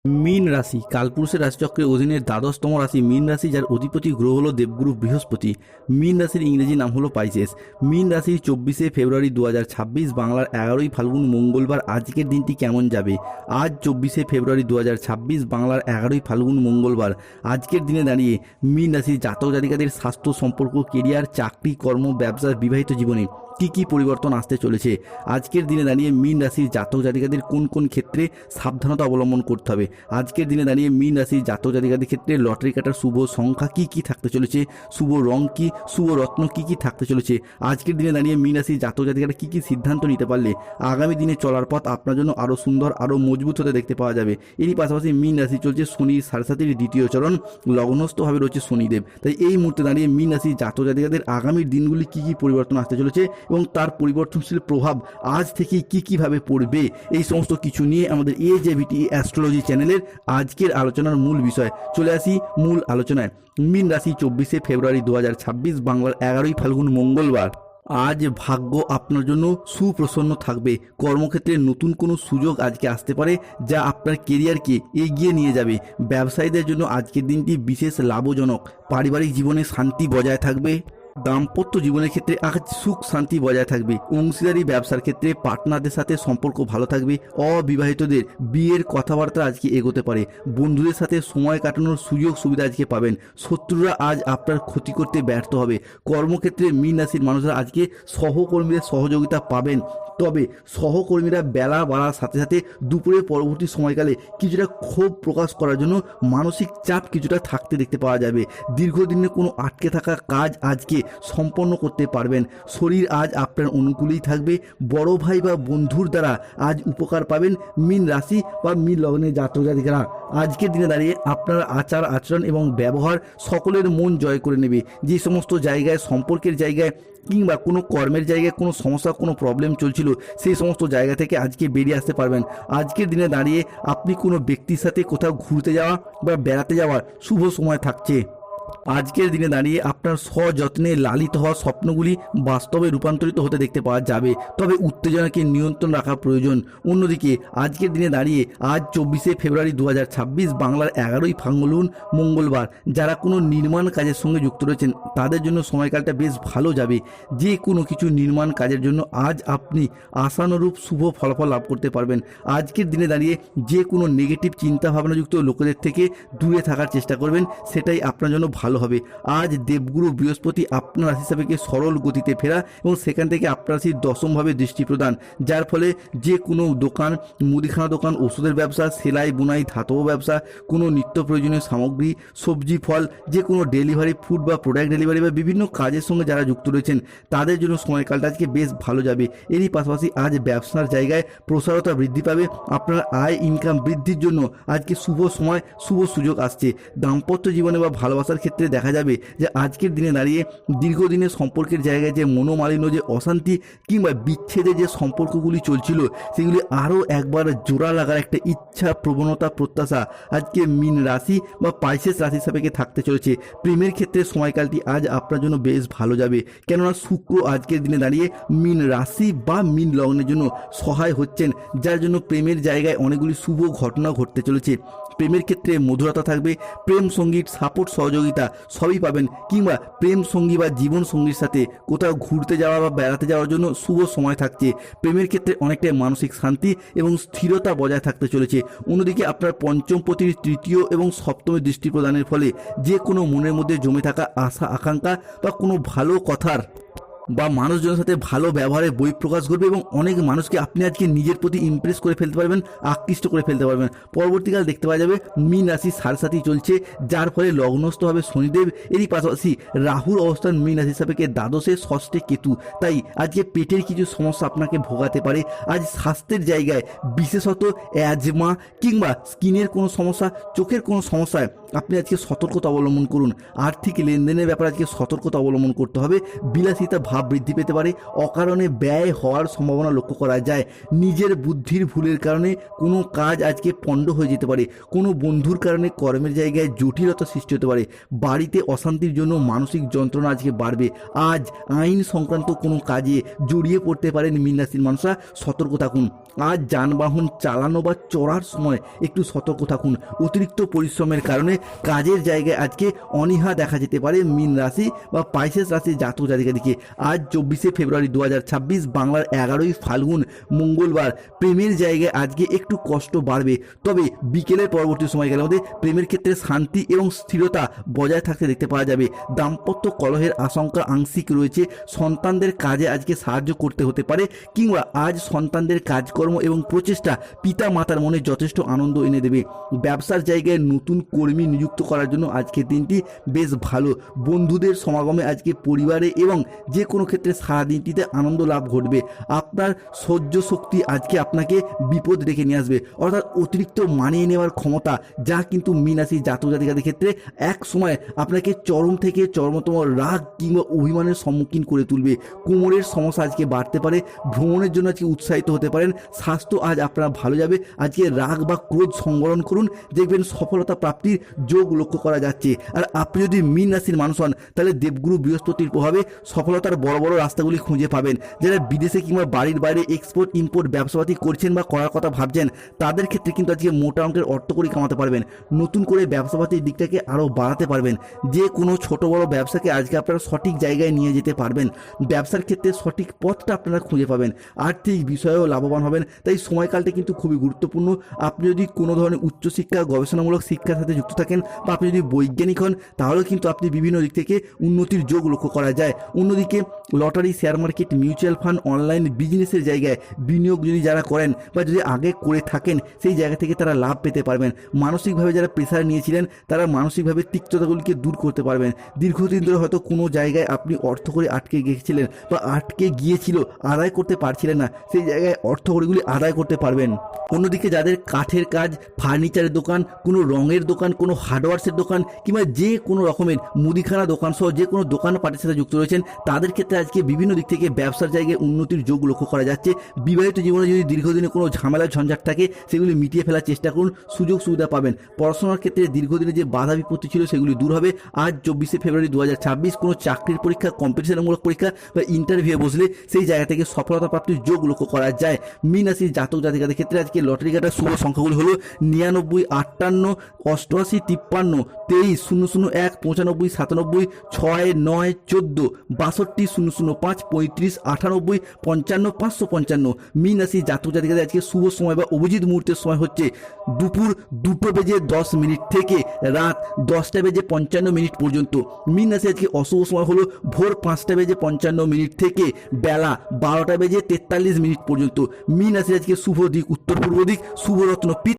মীন রাশি কালপুরুষের রাশিচক্রের অধীনে দ্বাদশতম রাশি মীন রাশি, যার অধিপতি গ্রহ হলো দেবগুরু বৃহস্পতি। মীন রাশির ইংরেজি নাম হলো পাইসেস। মীন রাশির 24শে ফেব্রুয়ারি 2026, বাংলার 11ই ফাল্গুন মঙ্গলবার আজকের দিনটি কেমন যাবে? আজ 24শে ফেব্রুয়ারি 2026, বাংলার 11ই ফাল্গুন মঙ্গলবার আজকের দিনে দাঁড়িয়ে মীন রাশির জাতক জাতিকাদের স্বাস্থ্য, সম্পর্ক, কেরিয়ার, চাকরি, কর্ম, ব্যবসা, বিবাহিত জীবনে কি কি পরিবর্তন আসতে চলেছে? আজকের দিনে দাঁড়িয়ে মীন রাশির জাতক জাতিকাদের কোন কোন ক্ষেত্রে সাবধানতা অবলম্বন করতে হবে? আজকের দিনে দাঁড়িয়ে মীন রাশির জাতক জাতিকাদের ক্ষেত্রে লটারি কাটার শুভ সংখ্যা কি কি থাকতে চলেছে, শুভ রং কি, শুভ রত্ন কি কি থাকতে চলেছে? আজকের দিনে দাঁড়িয়ে মীন রাশির জাতক জাতিকারা কি কি সিদ্ধান্ত নিতে পারলে আগামী দিনে চলার পথ আপনার জন্য আরও সুন্দর, আরও মজবুত হতে দেখতে পাওয়া যাবে। এরই পাশাপাশি মীন রাশি চলছে শনির 7.5 দ্বিতীয় চরণ, লগ্নস্থভাবে রয়েছে শনিদেব। তাই এই মুহূর্তে দাঁড়িয়ে মীন রাশির জাতক জাতিকাদের আগামী দিনগুলি কি কি পরিবর্তন আসতে চলেছে এবং তার পরিবর্তনশীল প্রভাব আজ থেকে কি কিভাবে পড়বে, এই সমস্ত কিছু নিয়ে আমাদের AJVT অ্যাস্ট্রোলজি চ্যানেলের আজকের আলোচনার মূল বিষয়। চলে আসি মূল আলোচনায়। মীন রাশি 24শে ফেব্রুয়ারি 2026, বাংলার 11ই ফাল্গুন মঙ্গলবার আজ ভাগ্য আপনার জন্য সুপ্রসন্ন থাকবে। কর্মক্ষেত্রে নতুন কোনো সুযোগ আজকে আসতে পারে, যা আপনার কেরিয়ারকে এগিয়ে নিয়ে যাবে। ব্যবসায়ীদের জন্য আজকের দিনটি বিশেষ লাভজনক। পারিবারিক জীবনে শান্তি বজায় থাকবে। দাম্পত্য জীবনের ক্ষেত্রে আজ সুখ শান্তি বজায় থাকবে। অংশীদারি ব্যবসার ক্ষেত্রে পার্টনারদের সাথে সম্পর্ক ভালো থাকবে। অবিবাহিতদের বিয়ের কথাবার্তা আজকে এগোতে পারে। বন্ধুদের সাথে সময় কাটানোর সুযোগ সুবিধা আজকে পাবেন। শত্রুরা আজ আপনার ক্ষতি করতে ব্যর্থ হবে। কর্মক্ষেত্রে মীন রাশির মানুষরা আজকে সহকর্মীদের সহযোগিতা পাবেন। তবে সহকর্মীরা বেলা বাড়ার সাথে সাথে দুপুরের পরবর্তী সময়কালে কিছুটা ক্ষোভ প্রকাশ করার জন্য মানসিক চাপ কিছুটা থাকতে দেখতে পাওয়া যাবে। দীর্ঘদিনের কোনো আটকে থাকা কাজ আজকে সম্পন্ন করতে পারবেন। শরীর আজ আপনার অনুকূলেই থাকবে। বড় ভাই বা বন্ধুর দ্বারা আজ উপকার পাবেন। মীন রাশি বা মীন লগ্নের জাতক জাতিকারা আজকের দিনে দাঁড়িয়ে আপনার আচার আচরণ এবং ব্যবহার সকলের মন জয় করে নেবে। যে সমস্ত জায়গায়, সম্পর্কের জায়গায় কিংবা কোনো কর্মের জায়গায় কোনো সমস্যা, কোনো প্রবলেম চলছিল, সেই সমস্ত জায়গা থেকে আজকে বেরিয়ে আসতে পারবেন। আজকের দিনে দাঁড়িয়ে আপনি কোনো ব্যক্তির সাথে কোথাও ঘুরতে যাওয়া বা বেড়াতে যাওয়ার শুভ সময় থাকছে। আজকের দিনে দাঁড়িয়ে আপনার সযত্নে লালিত হওয়া স্বপ্নগুলি বাস্তবে রূপান্তরিত হতে দেখতে পাওয়া যাবে। তবে উত্তেজনাকে নিয়ন্ত্রণ রাখা প্রয়োজন। অন্যদিকে আজকের দিনে দাঁড়িয়ে আজ 24শে ফেব্রুয়ারি 2026, বাংলার 11ই ফাল্গুন মঙ্গলবার যারা কোনো নির্মাণ কাজের সঙ্গে যুক্ত রয়েছেন তাদের জন্য সময়কালটা বেশ ভালো যাবে। যে কোনো কিছু নির্মাণ কাজের জন্য আজ আপনি আশানুরূপ শুভ ফলাফল লাভ করতে পারবেন। আজকের দিনে দাঁড়িয়ে যে কোনো নেগেটিভ চিন্তাভাবনাযুক্ত লোকেদের থেকে দূরে থাকার চেষ্টা করবেন, সেটাই আপনার জন্য ভালো হবে। আজ দেবগুরু বৃহস্পতি আপনার রাশি হিসাবে সরল গতিতে ফেরা এবং সেখান থেকে আপনার রাশির দশমভাবে দৃষ্টি প্রদান, যার ফলে যে কোনো দোকান, মুদিখানা দোকান, ওষুধের ব্যবসা, সেলাই বুনাই, ধাতব ব্যবসা, কোনো নিত্য প্রয়োজনীয় সামগ্রী, সবজি ফল, যে কোনো ডেলিভারি, ফুড বা প্রোডাক্ট ডেলিভারি বা বিভিন্ন কাজের সঙ্গে যারা যুক্ত রয়েছেন তাদের জন্য সময়কালটা আজকে বেশ ভালো যাবে। এরই পাশাপাশি আজ ব্যবসার জায়গায় প্রসারতা বৃদ্ধি পাবে। আপনার আয় ইনকাম বৃদ্ধির জন্য আজকে শুভ সময়, শুভ সুযোগ আসছে। দাম্পত্য জীবনে বা ভালোবাসার ক্ষেত্রে দেখা যাবে যে আজকের দিনে দাঁড়িয়ে দীর্ঘদিনের সম্পর্কের জায়গায় যে মনোমালিন্য, যে অশান্তি কিংবা বিচ্ছেদে যে সম্পর্কগুলি চলছিল, সেগুলি আরও একবার জোড়া লাগার একটা ইচ্ছা, প্রবণতা, প্রত্যাশা আজকে মীন রাশি বা পাইসেস রাশি সাপেক্ষে থাকতে চলেছে। প্রেমের ক্ষেত্রে সময়কালটি আজ আপনার জন্য বেশ ভালো যাবে, কেননা শুক্র আজকের দিনে দাঁড়িয়ে মীন রাশি বা মীন লগ্নের জন্য সহায় হচ্ছেন, যার জন্য প্রেমের জায়গায় অনেকগুলি শুভ ঘটনা ঘটতে চলেছে। প্রেমের ক্ষেত্রে মধুরতা থাকবে। প্রেম সঙ্গীত, সাপোর্ট, সহযোগিতা সবই পাবেন। কিংবা প্রেম সঙ্গী বা জীবন সঙ্গীর সাথে কোথাও ঘুরতে যাওয়া বা বেড়াতে যাওয়ার জন্য শুভ সময় থাকছে। প্রেমের ক্ষেত্রে অনেকটাই মানসিক শান্তি এবং স্থিরতা বজায় থাকতে চলেছে। অন্যদিকে আপনার পঞ্চমপতির তৃতীয় এবং সপ্তমে দৃষ্টি প্রদানের ফলে যে কোনো মনের মধ্যে জমে থাকা আশা আকাঙ্ক্ষা বা কোনো ভালো কথার বা মানুষজনের সাথে ভালো ব্যবহারের বহিঃপ্রকাশ ঘটবে এবং অনেক মানুষকে আপনি আজকে নিজের প্রতি ইমপ্রেস করে ফেলতে পারবেন, আকৃষ্ট করে ফেলতে পারবেন। পরবর্তীকাল দেখতে পাওয়া যাবে মীন রাশি 7.5 চলছে, যার ফলে লগ্নস্থ হবে শনিদেব। এরই পাশাপাশি রাহুর অবস্থান মীন রাশি সাপেক্ষে দ্বাদশে, ষষ্ঠে কেতু। তাই আজকে পেটের কিছু সমস্যা আপনাকে ভোগাতে পারে। আজ স্বাস্থ্যের জায়গায় বিশেষত অ্যাজমা কিংবা স্কিনের কোনো সমস্যা, চোখের কোনো সমস্যায় আপনি আজকে সতর্কতা অবলম্বন করুন। আর্থিক লেনদেনের ব্যাপারে আজকে সতর্কতা অবলম্বন করতে হবে। বিলাসিতা ভাব ভাব বৃদ্ধি পেতে পারে, অকারণে ব্যয় হওয়ার সম্ভাবনা লক্ষ্য করা যায়। নিজের বুদ্ধির ভুলের কারণে কোনো কাজ আজকে পণ্ড হয়ে যেতে পারে। কোনো বন্ধুর কারণে কর্মের জায়গায় জটিলতা সৃষ্টি হতে পারে। বাড়িতে অশান্তির জন্য মানসিক যন্ত্রণা আজকে বাড়বে। আজ আইন সংক্রান্ত কোনো কাজে জড়িয়ে পড়তে পারেন মীন রাশির মানুষরা, সতর্ক থাকুন। আজ যানবাহন চালানো বা চড়ার সময় একটু সতর্ক থাকুন। অতিরিক্ত পরিশ্রমের কারণে কাজের জায়গায় আজকে অনীহা দেখা যেতে পারে মীন রাশি বা পাইসেস রাশির জাতক জাতিকাদেরকে। আজ 24শে ফেব্রুয়ারি 2026 বাংলার 11ই ফাল্গুন মঙ্গলবার। প্রেমের জায়গায় আজকে একটু কষ্ট বাড়বে, তবে বিকেলের পরবর্তী সময়কালের মধ্যে প্রেমের ক্ষেত্রে শান্তি এবং স্থিরতা বজায় থাকতে দেখতে পাওয়া যাবে। দাম্পত্য কলহের আশঙ্কা আংশিক রয়েছে। সন্তানদের কাজে আজকে সাহায্য করতে হতে পারে, কিংবা আজ সন্তানদের কাজকর্ম এবং প্রচেষ্টা পিতা মাতার মনে যথেষ্ট আনন্দ এনে দেবে। ব্যবসার জায়গায় নতুন কর্মী নিযুক্ত করার জন্য আজকের দিনটি বেশ ভালো। বন্ধুদের সমাগমে আজকে পরিবারে এবং যে কোনো ক্ষেত্রে সারাদিনটিতে আনন্দ লাভ ঘটবে। আপনার সহ্য শক্তি আজকে আপনাকে বিপদ ডেকে নিয়ে আসবে, অর্থাৎ অতিরিক্ত মানিয়ে নেওয়ার ক্ষমতা, যা কিন্তু মীন রাশির জাতক জাতিকাদের ক্ষেত্রে এক সময় আপনাকে চরম থেকে চরমতম রাগ কিংবা অভিমানের সম্মুখীন করে তুলবে। কোমরের সমস্যা আজকে বাড়তে পারে। ভ্রমণের জন্য আজকে উৎসাহিত হতে পারেন। স্বাস্থ্য আজ আপনার ভালো যাবে। আজকে রাগ বা ক্রোধ সংবরণ করুন, দেখবেন সফলতা প্রাপ্তির যোগ লক্ষ্য করা যাচ্ছে। আর আপনি যদি মীন রাশির মানুষ হন, তাহলে দেবগুরু বৃহস্পতির প্রভাবে সফলতার বড় বড় রাস্তাগুলি খুঁজে পাবেন। যারা বিদেশে কিংবা বাড়ির বাইরে এক্সপোর্ট ইম্পোর্ট ব্যবসাপাতি করছেন বা করার কথা ভাবছেন, তাদের ক্ষেত্রে কিন্তু আজকে মোটা অঙ্কের অর্থকড়ি কামাতে পারবেন। নতুন করে ব্যবসাপাতির দিকটাকে আরও বাড়াতে পারবেন। যে কোনো ছোট বড় ব্যবসাকে আজকে আপনারা সঠিক জায়গায় নিয়ে যেতে পারবেন। ব্যবসার ক্ষেত্রে সঠিক পথটা আপনারা খুঁজে পাবেন। আর্থিক বিষয়েও লাভবান হবেন। তাই সময়কালটা কিন্তু খুবই গুরুত্বপূর্ণ। আপনি যদি কোনো ধরনের উচ্চশিক্ষা গবেষণামূলক শিক্ষার সাথে যুক্ত থাকেন, বা আপনি যদি বৈজ্ঞানিক হন, তাহলেও কিন্তু আপনি বিভিন্ন দিক থেকে উন্নতির যোগ লক্ষ্য করা যায়। অন্যদিকে lottery, share market, mutual fund, online বিজনেসের জায়গায় বিনিয়োগ যদি যারা করেন বা যদি আগে করে থাকেন, সেই জায়গা থেকে তারা লাভ পেতে পারবেন। মানসিকভাবে যারা প্রেসার নিয়েছিলেন, তারা মানসিকভাবে তিক্ততাগুলিকে দূর করতে পারবেন। দীর্ঘদিন ধরে হয়তো কোনো জায়গায় আপনি অর্থ করে আটকে গিয়েছিলেন বা আটকে গিয়েছিল, আদায় করতে পারছিলেন না, সেই জায়গায় অর্থ কড়িগুলি আদায় করতে পারবেন। অন্যদিকে যাদের কাঠের কাজ, ফার্নিচারের দোকান, কোনো রঙের দোকান, কোনো হার্ডওয়ার্সের দোকান, কিংবা যে কোনো রকমের মুদিখানা দোকান সহ যে কোনো দোকানপাটের সাথে যুক্ত রয়েছেন, তাদের ক্ষেত্রে আজকে বিভিন্ন দিক থেকে ব্যবসার জায়গায় উন্নতির যোগ লক্ষ্য করা যাচ্ছে। বিবাহিত জীবনে যদি দীর্ঘদিনে কোনো ঝামেলা ঝঞ্ঝাট থাকে, সেগুলি মিটিয়ে ফেলার চেষ্টা করুন, সুযোগ সুবিধা পাবেন। পড়াশোনার ক্ষেত্রে দীর্ঘদিনে যে বাধা বিপত্তি ছিল, সেগুলি দূর হবে। আজ 24শে ফেব্রুয়ারি 2026 কোনো চাকরির পরীক্ষা, কম্পিটিশনমূলক পরীক্ষা বা ইন্টারভিউ বসলে সেই জায়গা থেকে সফলতা প্রাপ্তির যোগ লক্ষ্য করা যায়। মীন রাশির জাতক জাতিকাদের ক্ষেত্রে আজকে লটারি কাটার শুভ সংখ্যাগুলি হলো 99, 58, 88, 53, 23, 001, 95, 97, 6, 9, 14, 62, 005, 35, 98, 55, 555। মীন রাশির জাতক জাতিকাদের আজকে শুভ সময় বা অভিজিৎ মুহূর্তের সময় হচ্ছে দুপুর 2:10 থেকে রাত 10:55 পর্যন্ত। মীন রাশি আজকে অশুভ সময় হলো ভোর 5:55 থেকে বেলা 12:43 পর্যন্ত। মীন রাশি আজকে শুভ দিক উত্তর পূর্ব দিক, শুভ রত্ন